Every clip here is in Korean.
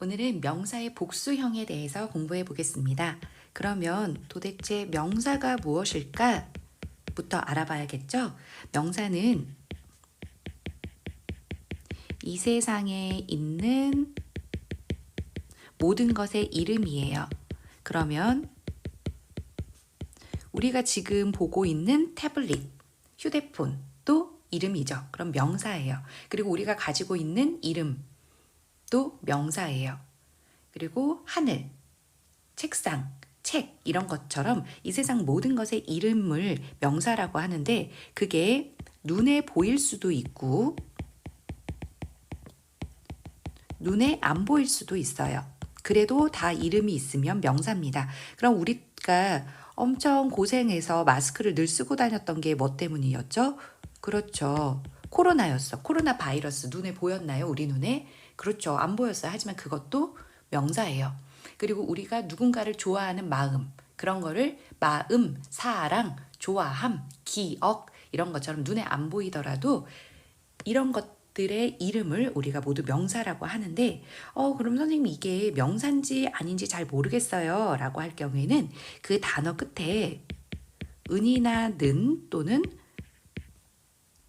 오늘은 명사의 복수형에 대해서 공부해 보겠습니다. 그러면 도대체 명사가 무엇일까? 부터 알아봐야겠죠? 명사는 이 세상에 있는 모든 것의 이름이에요. 그러면 우리가 지금 보고 있는 태블릿, 휴대폰도 이름이죠. 그럼 명사예요. 그리고 우리가 가지고 있는 이름도 명사예요. 그리고 하늘, 책상, 책 이런 것처럼 이 세상 모든 것의 이름을 명사라고 하는데 그게 눈에 보일 수도 있고 눈에 안 보일 수도 있어요. 그래도 다 이름이 있으면 명사입니다. 그럼 우리가 엄청 고생해서 마스크를 늘 쓰고 다녔던 게 뭐 때문이었죠? 그렇죠. 코로나였어. 코로나 바이러스 눈에 보였나요? 우리 눈에? 그렇죠. 안 보였어요. 하지만 그것도 명사예요. 그리고 우리가 누군가를 좋아하는 마음, 그런 거를 마음, 사랑, 좋아함, 기억 이런 것처럼 눈에 안 보이더라도 이런 것들의 이름을 우리가 모두 명사라고 하는데 그럼 선생님 이게 명사인지 아닌지 잘 모르겠어요 라고 할 경우에는 그 단어 끝에 은이나 는 또는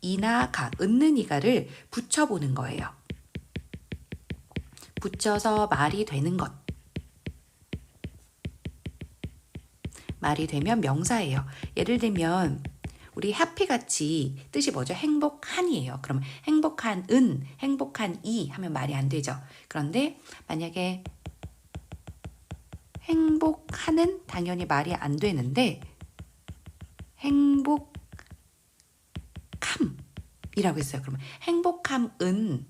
이나 가, 은는 이가를 붙여보는 거예요. 붙여서 말이 되는 것. 말이 되면 명사예요. 예를 들면 우리 해피같이 뜻이 뭐죠? 행복한이에요. 그럼 행복한 은, 행복한 이 하면 말이 안 되죠. 그런데 만약에 행복하는 당연히 말이 안 되는데 행복함이라고 했어요. 그러면 행복함은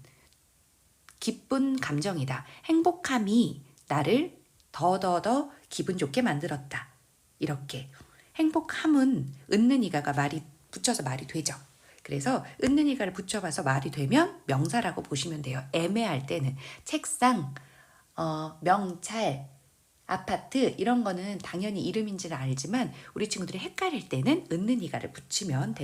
기쁜 감정이다. 행복함이 나를 더더더 기분 좋게 만들었다. 이렇게 행복함은 은는 이가가 말이 붙여서 말이 되죠. 그래서 은는 이가를 붙여봐서 말이 되면 명사라고 보시면 돼요. 애매할 때는 책상, 명찰, 아파트 이런 거는 당연히 이름인지는 알지만 우리 친구들이 헷갈릴 때는 은는 이가를 붙이면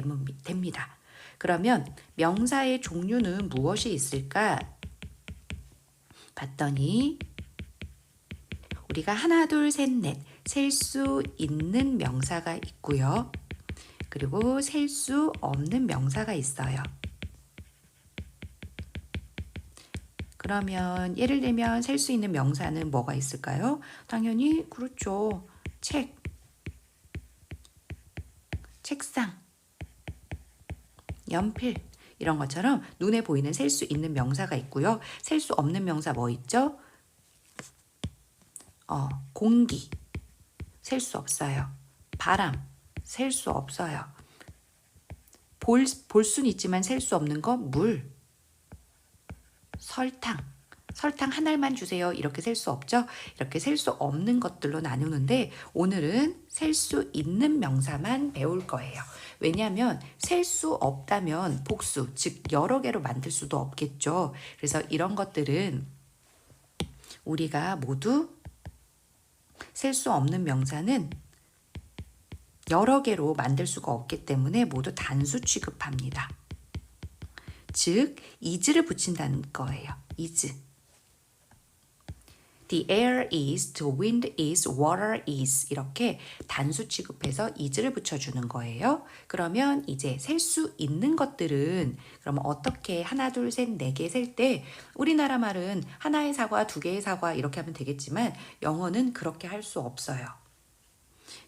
됩니다. 그러면 명사의 종류는 무엇이 있을까? 봤더니 우리가 하나, 둘, 셋, 넷 셀 수 있는 명사가 있고요. 그리고 셀 수 없는 명사가 있어요. 그러면 예를 들면 셀 수 있는 명사는 뭐가 있을까요? 당연히 그렇죠. 책, 책상, 연필 이런 것처럼 눈에 보이는 셀 수 있는 명사가 있고요. 셀 수 없는 명사 뭐 있죠? 공기 셀 수 없어요. 바람 셀 수 없어요. 볼 수는 있지만 셀 수 없는 거 물, 설탕 한 알만 주세요. 이렇게 셀 수 없죠? 이렇게 셀 수 없는 것들로 나누는데 오늘은 셀 수 있는 명사만 배울 거예요. 왜냐하면 셀 수 없다면 복수, 즉 여러 개로 만들 수도 없겠죠. 그래서 이런 것들은 우리가 모두 셀 수 없는 명사는 여러 개로 만들 수가 없기 때문에 모두 단수 취급합니다. 즉, is를 붙인다는 거예요. is. The air is, the wind is, water is 이렇게 단수 취급해서 is를 붙여주는 거예요. 그러면 이제 셀 수 있는 것들은 그러면 어떻게 하나, 둘, 셋, 네 개 셀 때 우리나라 말은 하나의 사과, 두 개의 사과 이렇게 하면 되겠지만 영어는 그렇게 할 수 없어요.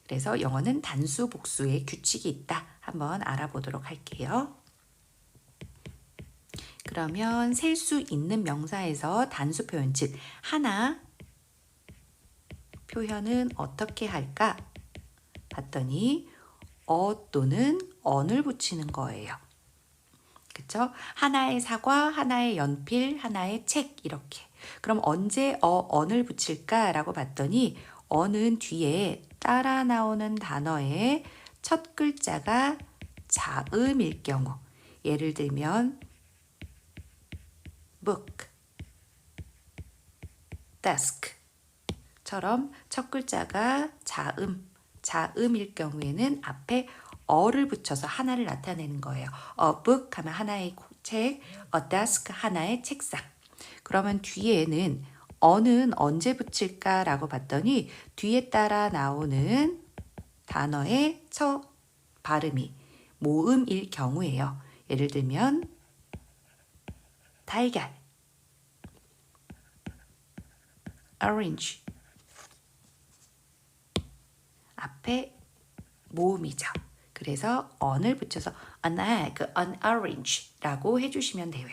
그래서 영어는 단수 복수의 규칙이 있다. 한번 알아보도록 할게요. 그러면 셀 수 있는 명사에서 단수 표현, 즉 하나 표현은 어떻게 할까? 봤더니 또는 on을 붙이는 거예요. 그쵸? 하나의 사과, 하나의 연필, 하나의 책 이렇게. 그럼 언제 on을 붙일까라고 봤더니 on은 뒤에 따라 나오는 단어의 첫 글자가 자음일 경우. 예를 들면 book, desk 처럼 첫 글자가 자음일 경우에는 앞에 어를 붙여서 하나를 나타내는 거예요. A book 하면 하나의 책, a desk 하나의 책상. 그러면 뒤에는 어는 언제 붙일까라고 봤더니 뒤에 따라 나오는 단어의 첫 발음이 모음일 경우예요. 예를 들면 달걀, orange 앞에 모음이죠. 그래서 on을 붙여서 an egg, an orange라고 해주시면 돼요.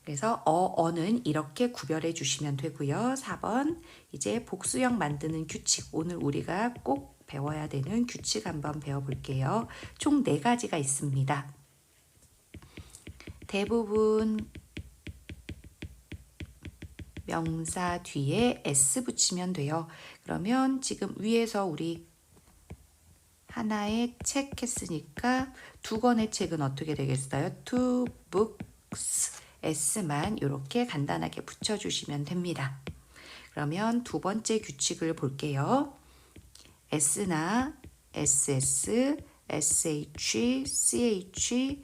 그래서 어는 이렇게 구별해 주시면 되고요. 4번 이제 복수형 만드는 규칙. 오늘 우리가 꼭 배워야 되는 규칙 한번 배워볼게요. 총 4가지가 있습니다. 대부분 명사 뒤에 s 붙이면 돼요. 그러면 지금 위에서 우리 하나의 책 했으니까 2권의 책은 어떻게 되겠어요? Two books. s만 이렇게 간단하게 붙여주시면 됩니다. 그러면 두 번째 규칙을 볼게요. s나 ss, sh, ch,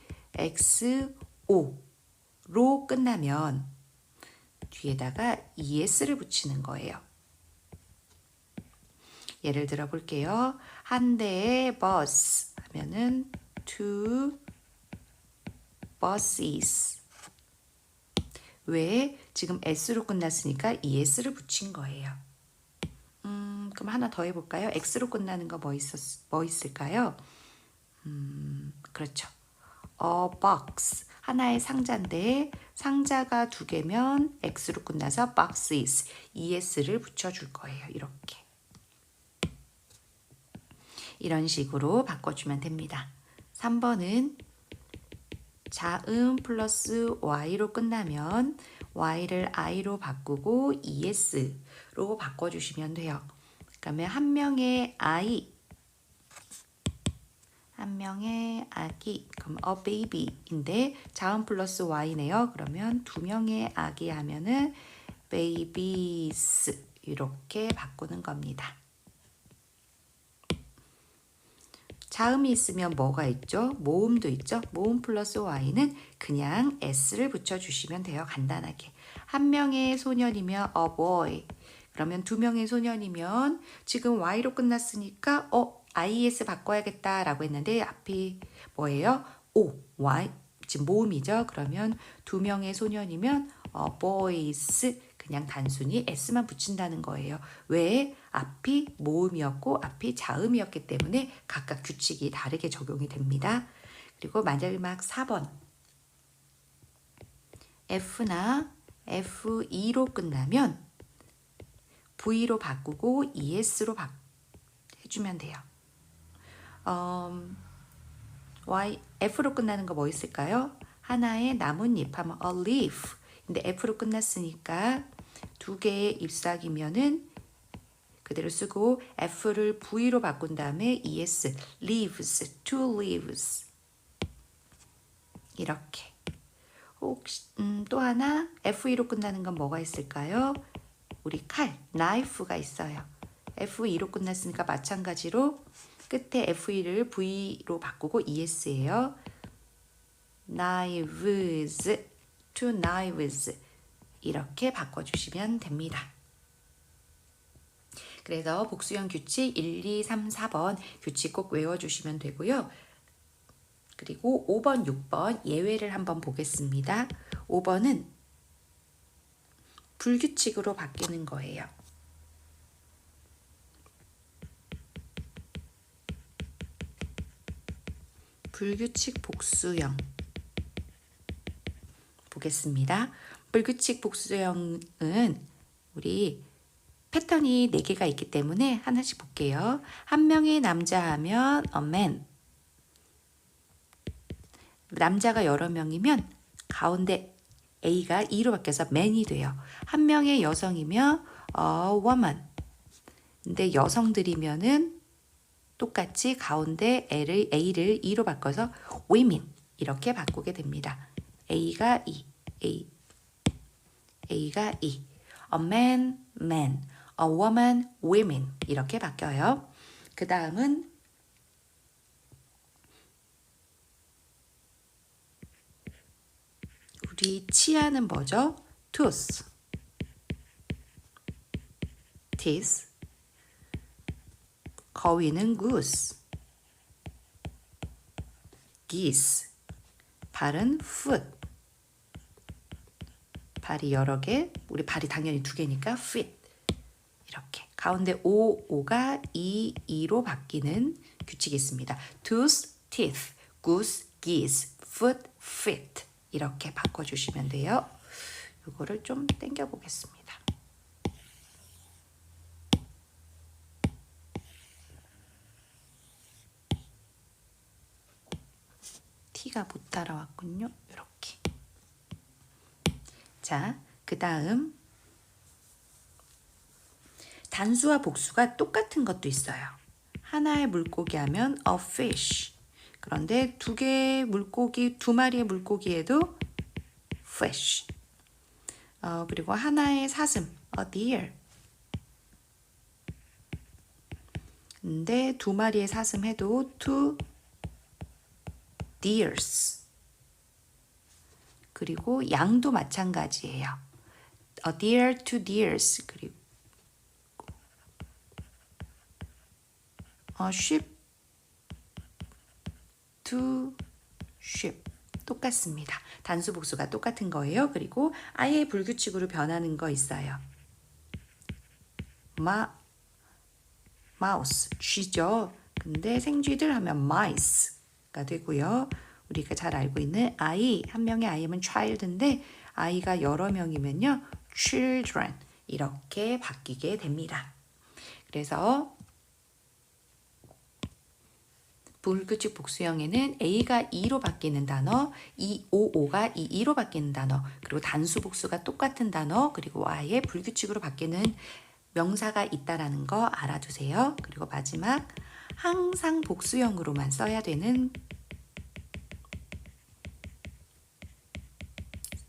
xo로 끝나면 뒤에다가 es를 붙이는 거예요. 예를 들어 볼게요. 한 대의 버스 하면은 two buses. 왜? 지금 s로 끝났으니까 es를 붙인 거예요. 그럼 하나 더 해볼까요? x로 끝나는 거 뭐 있을까요? 그렇죠. A box. 하나의 상자인데 상자가 2개면 x로 끝나서 boxes. es를 붙여줄 거예요. 이렇게. 이런 식으로 바꿔주면 됩니다. 3번은 자음 플러스 y로 끝나면 y를 i로 바꾸고 es로 바꿔주시면 돼요. 그러면 한 명의 아이, 한 명의 아기, 그럼 a baby인데 자음 플러스 y네요. 그러면 2명의 아기 하면은 babies 이렇게 바꾸는 겁니다. 자음이 있으면 뭐가 있죠? 모음도 있죠? 모음 플러스 y는 그냥 s를 붙여주시면 돼요. 간단하게. 한 명의 소년이면 a boy. 그러면 2명의 소년이면 지금 y로 끝났으니까 is 바꿔야겠다라고 했는데 앞이 뭐예요? y. 지금 모음이죠? 그러면 2명의 소년이면 boys. 그냥 단순히 s만 붙인다는 거예요. 왜? 앞이 모음이었고 앞이 자음이었기 때문에 각각 규칙이 다르게 적용이 됩니다. 그리고 마지막 4번. F나 F2로 끝나면 V로 바꾸고 ES로 해주면 돼요. F로 끝나는 거 뭐 있을까요? 하나의 나뭇잎 하면 a leaf. 근데 F로 끝났으니까 2개의 잎사귀면은 그대로 쓰고 F를 V로 바꾼 다음에 ES, leaves, two leaves 이렇게. 혹시 또 하나 F2로 끝나는 건 뭐가 있을까요? 우리 칼, knife가 있어요. F2로 끝났으니까 마찬가지로 끝에 F2를 V로 바꾸고 ES예요. knives, two knives 이렇게 바꿔주시면 됩니다. 그래서 복수형 규칙 1, 2, 3, 4번 규칙 꼭 외워주시면 되고요. 그리고 5번, 6번 예외를 한번 보겠습니다. 5번은 불규칙으로 바뀌는 거예요. 불규칙 복수형 보겠습니다. 불규칙 복수형은 우리 패턴이 4개가 있기 때문에 하나씩 볼게요. 한 명의 남자 하면 a man. 남자가 여러 명이면 가운데 A가 E로 바뀌어서 man이 돼요. 한 명의 여성이면 a woman. 근데 여성들이면은 똑같이 가운데 A를 E로 바꿔서 women 이렇게 바꾸게 됩니다. A가 E, A가 E. A man, man. A woman, women 이렇게 바뀌어요. 그 다음은 우리 치아는 뭐죠? tooth. teeth. 거위는 goose. geese. 발은 foot. 발이 여러 개, 우리 발이 당연히 두 개니까 feet. 이렇게 가운데 오가 이로 바뀌는 규칙이 있습니다. tooth, teeth, goose, geese, foot, feet 이렇게 바꿔주시면 돼요. 이거를 좀 당겨 보겠습니다. T가 못 따라왔군요. 이렇게. 자, 그 다음 단수와 복수가 똑같은 것도 있어요. 하나의 물고기 하면 a fish. 그런데 두 개의 물고기, 두 마리의 물고기에도 fish. 그리고 하나의 사슴, a deer. 근데 두 마리의 사슴 해도 two deers. 그리고 양도 마찬가지예요. A deer, two deers. 그리고 sheep, two sheep. 똑같습니다. 단수 복수가 똑같은 거예요. 그리고 아예 불규칙으로 변하는 거 있어요. mouse, 쥐죠. 근데 생쥐들 하면 mice가 되고요. 우리가 잘 알고 있는 아이, 한 명의 아이면 child인데 아이가 여러 명이면요. children 이렇게 바뀌게 됩니다. 그래서 불규칙 복수형에는 A가 E로 바뀌는 단어, O가 E로 바뀌는 단어, 그리고 단수 복수가 똑같은 단어, 그리고 Y의 불규칙으로 바뀌는 명사가 있다라는 거 알아두세요. 그리고 마지막 항상 복수형으로만 써야 되는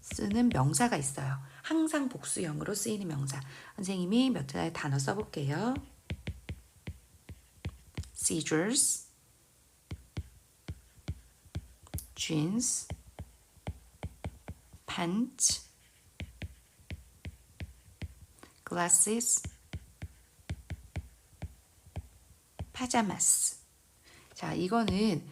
쓰는 명사가 있어요. 항상 복수형으로 쓰이는 명사. 선생님이 몇 가지 단어 써볼게요. seizures, jeans, pants, glasses, pajamas. 자, 이거는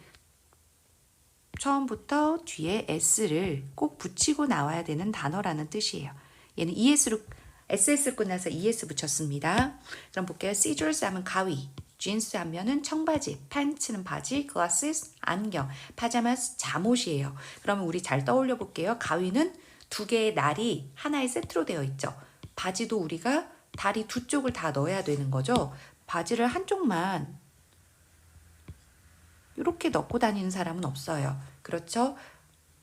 처음부터 뒤에 s를 꼭 붙이고 나와야 되는 단어라는 뜻이에요. 얘는 SS로 끝나서 ES 붙였습니다. 그럼 볼게요. seizures 하면 가위, jeans 하면은 청바지, pants는 바지, glasses 안경, pajamas 잠옷이에요. 그러면 우리 잘 떠올려 볼게요. 가위는 두 개의 날이 하나의 세트로 되어 있죠. 바지도 우리가 다리 두 쪽을 다 넣어야 되는 거죠. 바지를 한쪽만 이렇게 넣고 다니는 사람은 없어요. 그렇죠?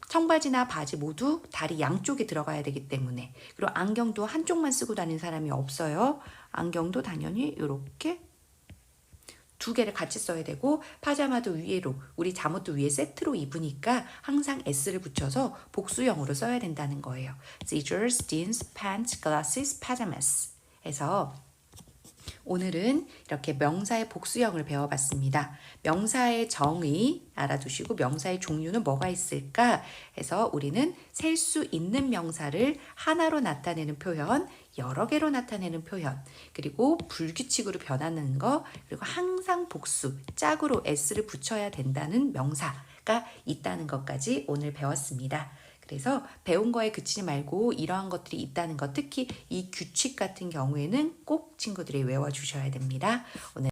청바지나 바지 모두 다리 양쪽에 들어가야 되기 때문에. 그리고 안경도 한쪽만 쓰고 다니는 사람이 없어요. 안경도 당연히 이렇게 두 개를 같이 써야 되고 파자마도 위로 우리 잠옷도 위에 세트로 입으니까 항상 S를 붙여서 복수형으로 써야 된다는 거예요. seizures, jeans, pants, glasses, pajamas 해서 오늘은 이렇게 명사의 복수형을 배워봤습니다. 명사의 정의 알아두시고 명사의 종류는 뭐가 있을까 해서 우리는 셀 수 있는 명사를 하나로 나타내는 표현, 여러 개로 나타내는 표현, 그리고 불규칙으로 변하는 거, 그리고 항상 복수, 짝으로 s를 붙여야 된다는 명사가 있다는 것까지 오늘 배웠습니다. 그래서 배운 거에 그치지 말고 이러한 것들이 있다는 것, 특히 이 규칙 같은 경우에는 꼭 친구들이 외워주셔야 됩니다. 오늘